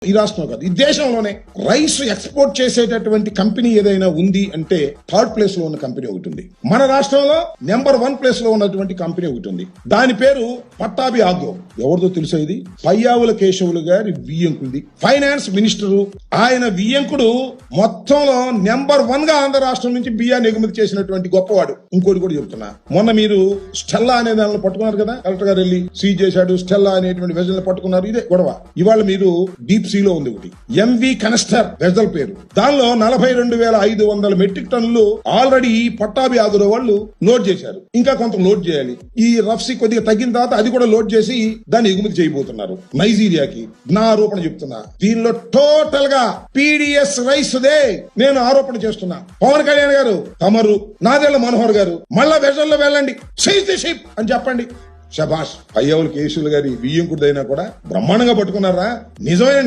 ఈ రాష్ట్రంలో కాదు, ఈ దేశంలోనే రైస్ ఎక్స్పోర్ట్ చేసేటటువంటి కంపెనీ ఏదైనా ఉంది అంటే థర్డ్ ప్లేస్ లో ఉన్న కంపెనీ ఒకటి ఉంది. మన రాష్ట్రంలో నెంబర్ 1 ప్లేస్ లో ఉన్నటువంటి కంపెనీ ఒకటి ఉంది. దాని పేరు పట్టాభి ఆగ్రో. ఎవరిదో తెలుసా? ఇది పయ్యావుల కేశవులు గారి వియ్యంకుడిది. ఫైనాన్స్ మినిస్టరు ఆయన వియ్యంకుడు మొత్తంలో నెంబర్ 1 గా ఆంధ్ర రాష్ట్రం నుంచి బియ్యాన్ని ఎగుమతి చేసినటువంటి గొప్పవాడు. ఇంకోటి కూడా చెప్తున్నా, మొన్న మీరు స్టెల్లా అనే దానిలో పట్టుకున్నారు కదా, కలెక్టర్ గారు వెళ్ళి సీజ్ చేశాడు, స్టెల్లా అనేటువంటి వెజల్ పట్టుకున్నారు. ఇదే గొడవ. ఇవాళ మీరు డీప్ సీలో ఉంది ఒకటి ఎంవి కనస్టర్ వెజల్ పేరు, దానిలో 42,500 మెట్రిక్ టన్నులు ఆల్రెడీ పట్టాభి ఆగ్రో వాళ్ళు లోడ్ చేశారు. ఇంకా కొంత లోడ్ చేయాలి. ఈ రఫ్సీ కొద్దిగా తగ్గిన తర్వాత అది కూడా లోడ్ చేసి దాన్ని ఎగుమతి చేయబోతున్నారు నైజీరియాకి. నా ఆరోపణ చెప్తున్నా, దీనిలో టోటల్ గా పీడిఎస్ రైస్ దే నేను ఆరోపణ చేస్తున్నా. పవన్ కళ్యాణ్ గారు, తమరు, నాదెళ్ల మనోహర్ గారు మళ్ళా వెజల్లో వెళ్ళండి, సీజ్ ది షిప్ అని చెప్పండి. శభాష్. పయ్యావుల కేశవులు గారి వియ్యంకుడిదైనా కూడా బ్రహ్మాండంగా పట్టుకున్నారా? నిజమైన